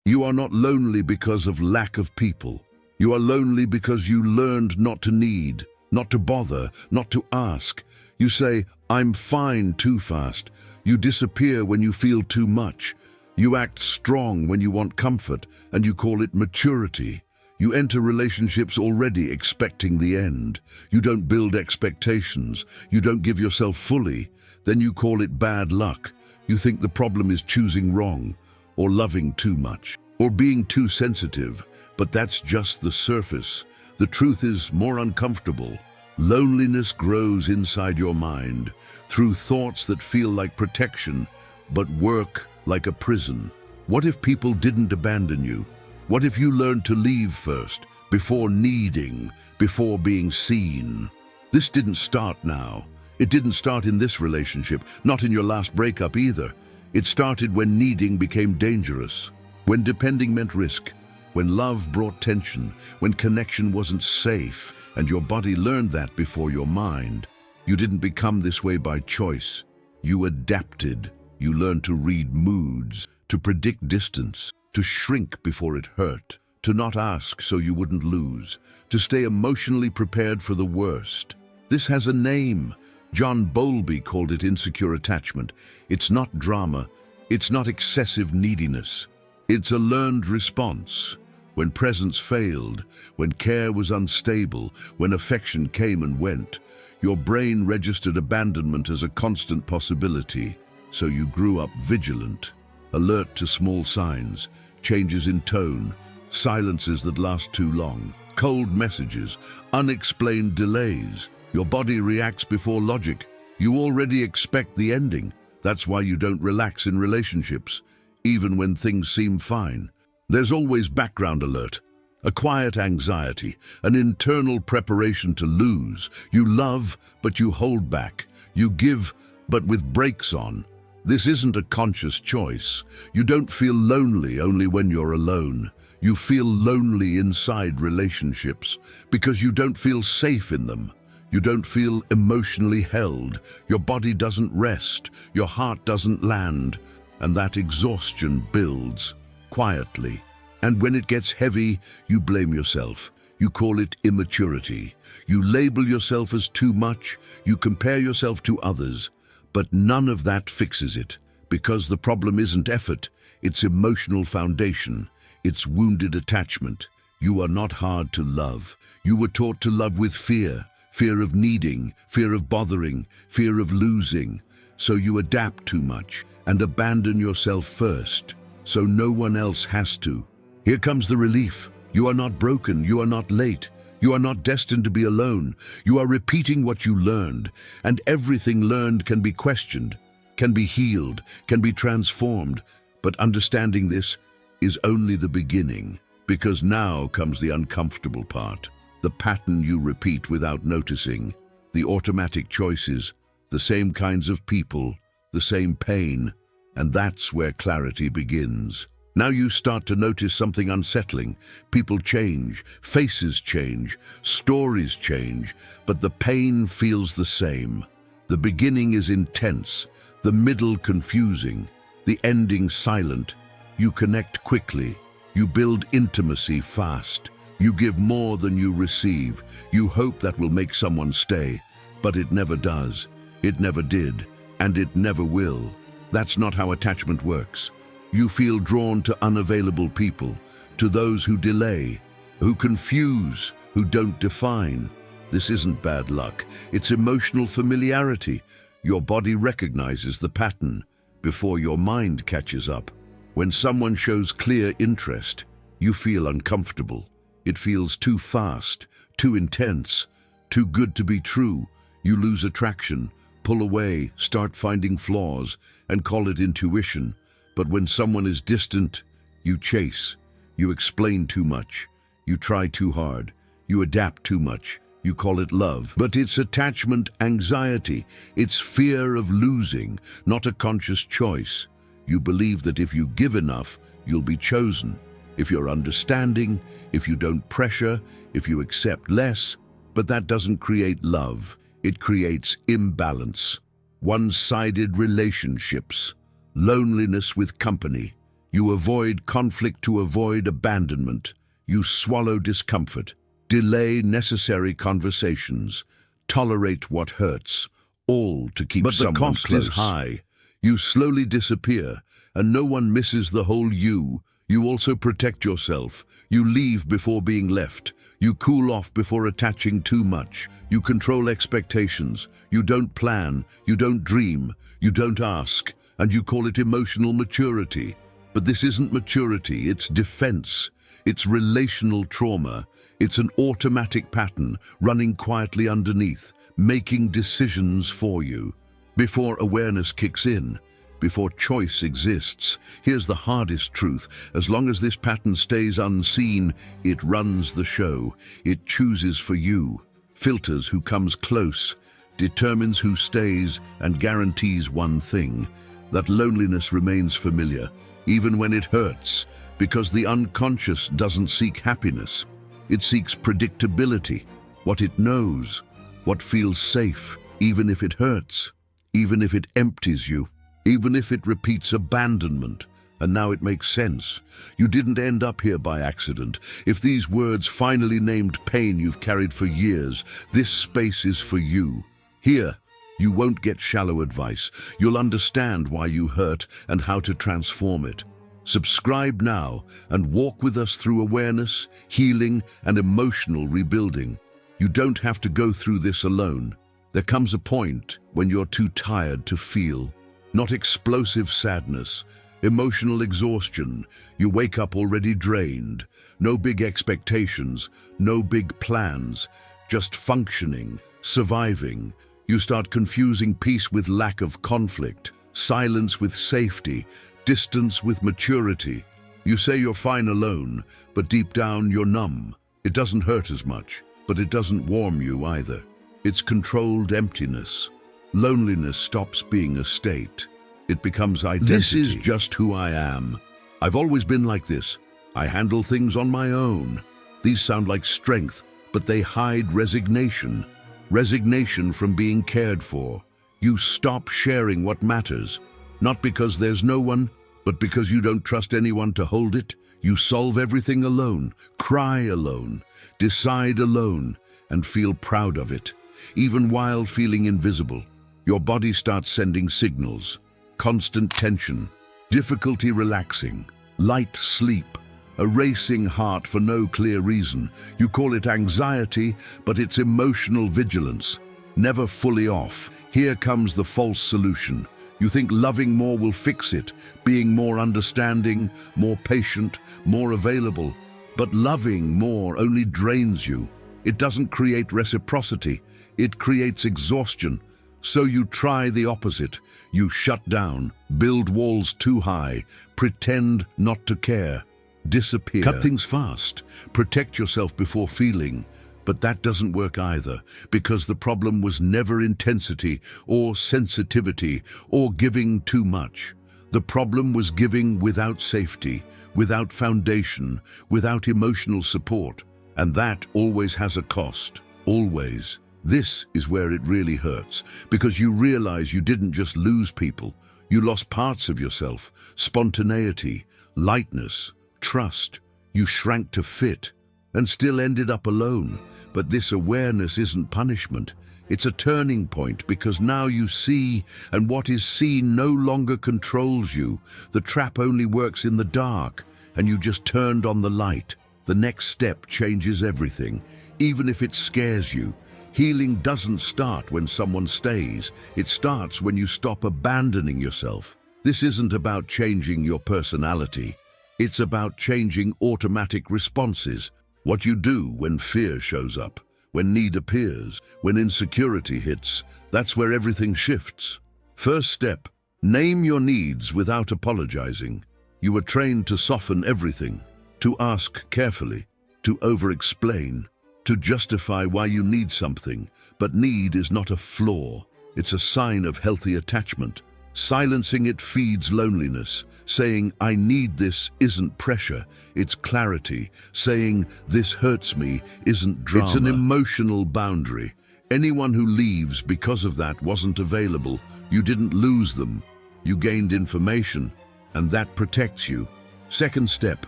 You are not lonely because of lack of people. You are lonely because you learned not to need, not to bother, not to ask. You say, "I'm fine," too fast. You disappear when you feel too much. You act strong when you want comfort, and you call it maturity. You enter relationships already expecting the end. You don't build expectations. You don't give yourself fully. Then you call it bad luck. You think the problem is choosing wrong, or loving too much, or being too sensitive. But that's just the surface. The truth is more uncomfortable. Loneliness grows inside your mind through thoughts that feel like protection, but work like a prison. What if people didn't abandon you? What if you learned to leave first, before needing, before being seen? This didn't start now. It didn't start in this relationship, not in your last breakup either. It started when needing became dangerous, when depending meant risk, when love brought tension, when connection wasn't safe, and your body learned that before your mind. You didn't become this way by choice. You adapted. You learned to read moods, to predict distance, to shrink before it hurt, to not ask so you wouldn't lose, to stay emotionally prepared for the worst. This has a name. John Bowlby called it insecure attachment. It's not drama. It's not excessive neediness. It's a learned response. When presence failed, when care was unstable, when affection came and went, your brain registered abandonment as a constant possibility. So you grew up vigilant, alert to small signs, changes in tone, silences that last too long, cold messages, unexplained delays. Your body reacts before logic. You already expect the ending. That's why you don't relax in relationships, even when things seem fine. There's always background alert, a quiet anxiety, an internal preparation to lose. You love, but you hold back. You give, but with brakes on. This isn't a conscious choice. You don't feel lonely only when you're alone. You feel lonely inside relationships because you don't feel safe in them. You don't feel emotionally held. Your body doesn't rest. Your heart doesn't land. And that exhaustion builds quietly. And when it gets heavy, you blame yourself. You call it immaturity. You label yourself as too much. You compare yourself to others. But none of that fixes it, because the problem isn't effort, it's emotional foundation, it's wounded attachment. You are not hard to love. You were taught to love with fear, fear of needing, fear of bothering, fear of losing. So you adapt too much and abandon yourself first, so no one else has to. Here comes the relief. You are not broken, you are not late. You are not destined to be alone. You are repeating what you learned, and everything learned can be questioned, can be healed, can be transformed. But understanding this is only the beginning, because now comes the uncomfortable part, the pattern you repeat without noticing, the automatic choices, the same kinds of people, the same pain, and that's where clarity begins. Now you start to notice something unsettling. People change, faces change, stories change, but the pain feels the same. The beginning is intense, the middle confusing, the ending silent. You connect quickly, you build intimacy fast, you give more than you receive. You hope that will make someone stay, but it never does. It never did, and it never will. That's not how attachment works. You feel drawn to unavailable people, to those who delay, who confuse, who don't define. This isn't bad luck, it's emotional familiarity. Your body recognizes the pattern before your mind catches up. When someone shows clear interest, you feel uncomfortable. It feels too fast, too intense, too good to be true. You lose attraction, pull away, start finding flaws, and call it intuition. But when someone is distant, you chase, you explain too much, you try too hard, you adapt too much, you call it love. But it's attachment anxiety, it's fear of losing, not a conscious choice. You believe that if you give enough, you'll be chosen. If you're understanding, if you don't pressure, if you accept less. But that doesn't create love, it creates imbalance, one-sided relationships. Loneliness with company. You avoid conflict to avoid abandonment. You swallow discomfort, delay necessary conversations, tolerate what hurts, all to keep someone close. But the cost is high. You slowly disappear, and no one misses the whole you. You also protect yourself. You leave before being left. You cool off before attaching too much. You control expectations. You don't plan. You don't dream. You don't ask. And you call it emotional maturity. But this isn't maturity, it's defense. It's relational trauma. It's an automatic pattern running quietly underneath, making decisions for you. Before awareness kicks in, before choice exists, here's the hardest truth. As long as this pattern stays unseen, it runs the show. It chooses for you, filters who comes close, determines who stays, and guarantees one thing: that loneliness remains familiar, even when it hurts, because the unconscious doesn't seek happiness. It seeks predictability, what it knows, what feels safe, even if it hurts, even if it empties you, even if it repeats abandonment. And now it makes sense. You didn't end up here by accident. If these words finally named pain you've carried for years, this space is for you. Here, you won't get shallow advice. You'll understand why you hurt and how to transform it. Subscribe now and walk with us through awareness, healing, and emotional rebuilding. You don't have to go through this alone. There comes a point when you're too tired to feel. Not explosive sadness, emotional exhaustion. You wake up already drained. No big expectations, no big plans, just functioning, surviving. You start confusing peace with lack of conflict, silence with safety, distance with maturity. You say you're fine alone, but deep down you're numb. It doesn't hurt as much, but it doesn't warm you either. It's controlled emptiness. Loneliness stops being a state. It becomes identity. This is just who I am. I've always been like this. I handle things on my own. These sound like strength, but they hide resignation. Resignation from being cared for. You stop sharing what matters, not because there's no one, but because you don't trust anyone to hold it. You solve everything alone, cry alone, decide alone, and feel proud of it, even while feeling invisible. Your body starts sending signals: constant tension, difficulty relaxing, light sleep, a racing heart for no clear reason. You call it anxiety, but it's emotional vigilance, never fully off. Here comes the false solution. You think loving more will fix it, being more understanding, more patient, more available. But loving more only drains you. It doesn't create reciprocity, it creates exhaustion. So you try the opposite. You shut down, build walls too high, pretend not to care, disappear. Cut things fast, protect yourself before feeling. But that doesn't work either, because the problem was never intensity or sensitivity or giving too much. The problem was giving without safety, without foundation, without emotional support. And that always has a cost, always. This is where it really hurts, because you realize you didn't just lose people. You lost parts of yourself, spontaneity, lightness, trust. You shrank to fit and still ended up alone. But this awareness isn't punishment. It's a turning point, because now you see, and what is seen no longer controls you. The trap only works in the dark, and you just turned on the light. The next step changes everything, even if it scares you. Healing doesn't start when someone stays. It starts when you stop abandoning yourself. This isn't about changing your personality. It's about changing automatic responses. What you do when fear shows up, when need appears, when insecurity hits. That's where everything shifts. First step, name your needs without apologizing. You were trained to soften everything, to ask carefully, to over-explain, to justify why you need something. But need is not a flaw. It's a sign of healthy attachment. Silencing it feeds loneliness. Saying, "I need this," isn't pressure, it's clarity. Saying, "This hurts me," isn't drama. It's an emotional boundary. Anyone who leaves because of that wasn't available. You didn't lose them. You gained information, and that protects you. Second step,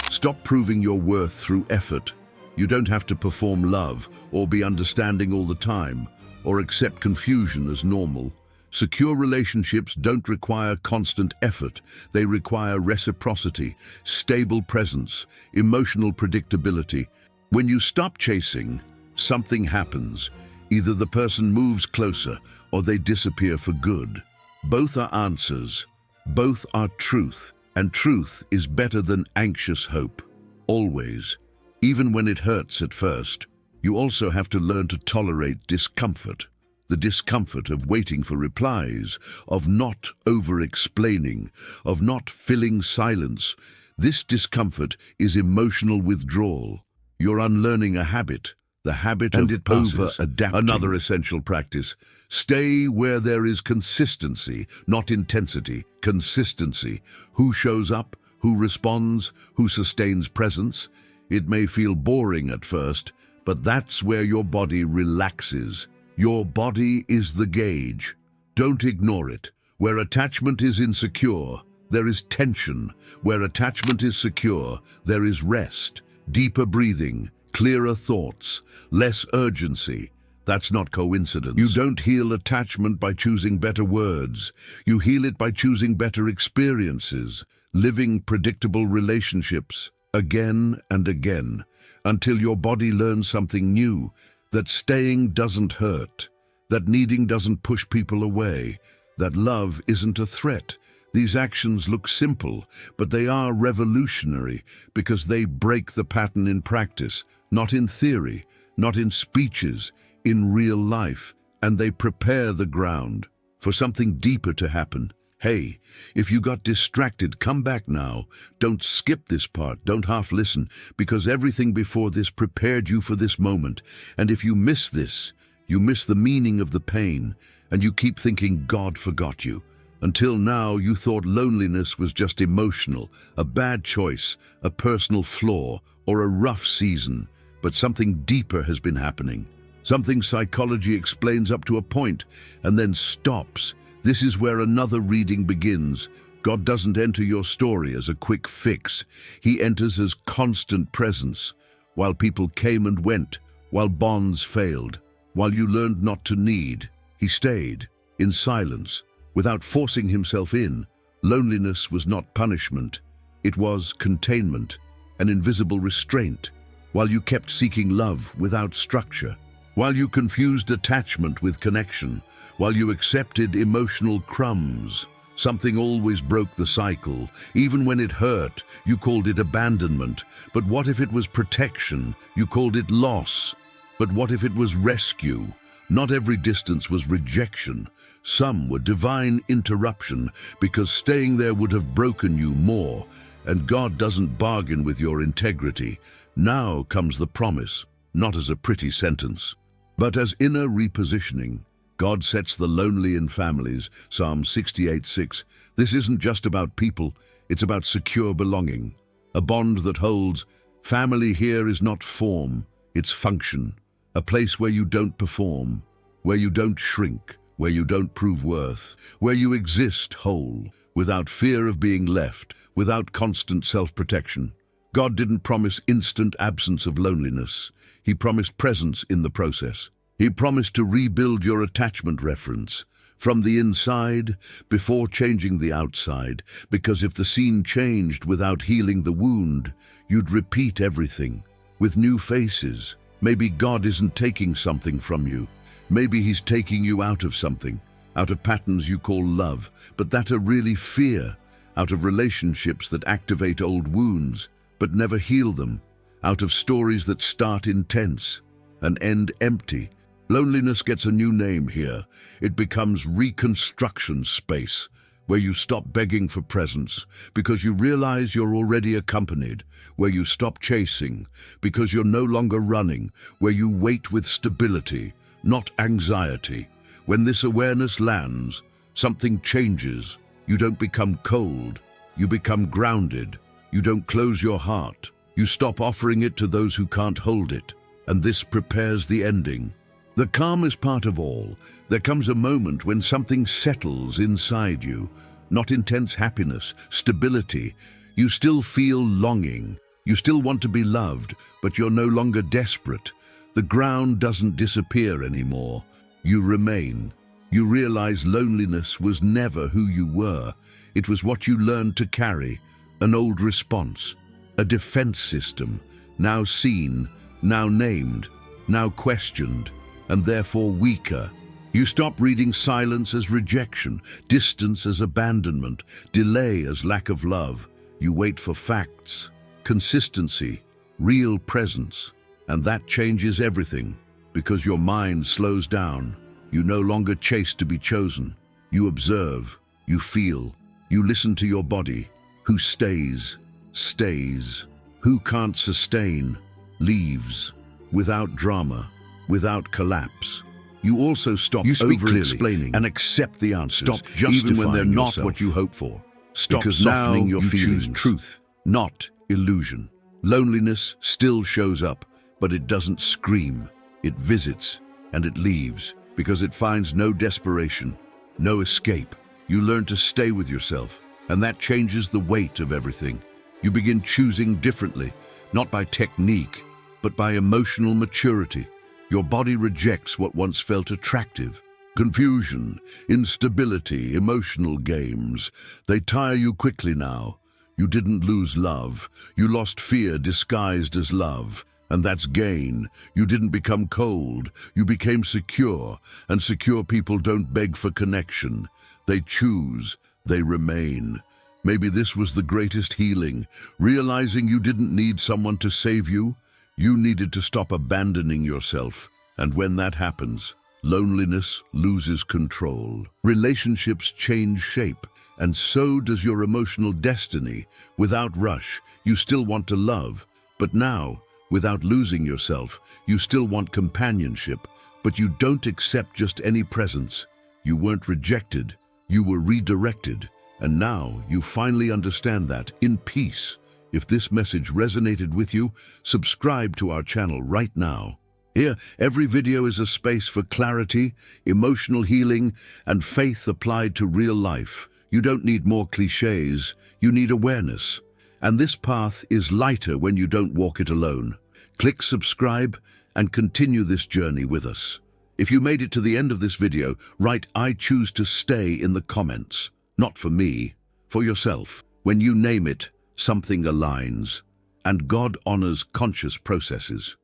stop proving your worth through effort. You don't have to perform love or be understanding all the time or accept confusion as normal. Secure relationships don't require constant effort. They require reciprocity, stable presence, emotional predictability. When you stop chasing, something happens. Either the person moves closer or they disappear for good. Both are answers. Both are truth. And truth is better than anxious hope. Always. Even when it hurts at first. You also have to learn to tolerate discomfort. The discomfort of waiting for replies, of not over-explaining, of not filling silence. This discomfort is emotional withdrawal. You're unlearning a habit, the habit of over-adapting. Another essential practice. Stay where there is consistency, not intensity. Consistency. Who shows up, who responds, who sustains presence. It may feel boring at first, but that's where your body relaxes. Your body is the gauge. Don't ignore it. Where attachment is insecure, there is tension. Where attachment is secure, there is rest, deeper breathing, clearer thoughts, less urgency. That's not coincidence. You don't heal attachment by choosing better words. You heal it by choosing better experiences, living predictable relationships again and again, until your body learns something new, that staying doesn't hurt, that needing doesn't push people away, that love isn't a threat. These actions look simple, but they are revolutionary because they break the pattern in practice, not in theory, not in speeches, in real life, and they prepare the ground for something deeper to happen. Hey, if you got distracted, come back now. Don't skip this part, don't half listen, because everything before this prepared you for this moment. And if you miss this, you miss the meaning of the pain, and you keep thinking God forgot you. Until now, you thought loneliness was just emotional, a bad choice, a personal flaw, or a rough season. But something deeper has been happening. Something psychology explains up to a point, and then stops. This is where another reading begins. God doesn't enter your story as a quick fix. He enters as constant presence. While people came and went, while bonds failed, while you learned not to need, he stayed, in silence, without forcing himself in. Loneliness was not punishment. It was containment, an invisible restraint. While you kept seeking love without structure, while you confused attachment with connection, while you accepted emotional crumbs, something always broke the cycle. Even when it hurt, you called it abandonment. But what if it was protection? You called it loss. But what if it was rescue? Not every distance was rejection. Some were divine interruption, because staying there would have broken you more. And God doesn't bargain with your integrity. Now comes the promise, not as a pretty sentence, but as inner repositioning. God sets the lonely in families, Psalm 68:6. This isn't just about people, it's about secure belonging. A bond that holds. Family here is not form, it's function. A place where you don't perform, where you don't shrink, where you don't prove worth, where you exist whole, without fear of being left, without constant self-protection. God didn't promise instant absence of loneliness. He promised presence in the process. He promised to rebuild your attachment reference from the inside before changing the outside, because if the scene changed without healing the wound, you'd repeat everything with new faces. Maybe God isn't taking something from you. Maybe he's taking you out of something, out of patterns you call love, but that are really fear, out of relationships that activate old wounds but never heal them, out of stories that start intense and end empty. Loneliness gets a new name here. It becomes reconstruction space, where you stop begging for presence because you realize you're already accompanied, where you stop chasing because you're no longer running, where you wait with stability, not anxiety. When this awareness lands, something changes. You don't become cold, you become grounded. You don't close your heart. You stop offering it to those who can't hold it. And this prepares the ending. The calmest part of all, there comes a moment when something settles inside you. Not intense happiness, stability. You still feel longing. You still want to be loved, but you're no longer desperate. The ground doesn't disappear anymore. You remain. You realize loneliness was never who you were. It was what you learned to carry, an old response, a defense system, now seen, now named, now questioned, and therefore weaker. You stop reading silence as rejection, distance as abandonment, delay as lack of love. You wait for facts, consistency, real presence, and that changes everything because your mind slows down. You no longer chase to be chosen. You observe, you feel, you listen to your body. Who stays, stays. Who can't sustain, leaves, without drama, without collapse. You also stop over-explaining and accept the answers, stop justifying even when they're not yourself. What you hope for. Stop because softening your feelings. Choose truth, not illusion. Loneliness still shows up, but it doesn't scream. It visits and it leaves because it finds no desperation, no escape. You learn to stay with yourself, and that changes the weight of everything. You begin choosing differently, not by technique, but by emotional maturity. Your body rejects what once felt attractive. Confusion, instability, emotional games. They tire you quickly now. You didn't lose love. You lost fear disguised as love. And that's gain. You didn't become cold. You became secure. And secure people don't beg for connection. They choose. They remain. Maybe this was the greatest healing. Realizing you didn't need someone to save you. You needed to stop abandoning yourself. And when that happens, loneliness loses control. Relationships change shape, and so does your emotional destiny. Without rush, you still want to love. But now, without losing yourself, you still want companionship. But you don't accept just any presence. You weren't rejected. You were redirected. And now you finally understand that, in peace. If this message resonated with you, subscribe to our channel right now. Here, every video is a space for clarity, emotional healing, and faith applied to real life. You don't need more cliches, you need awareness. And this path is lighter when you don't walk it alone. Click subscribe and continue this journey with us. If you made it to the end of this video, write "I choose to stay" in the comments. Not for me, for yourself. When you name it, something aligns, and God honors conscious processes.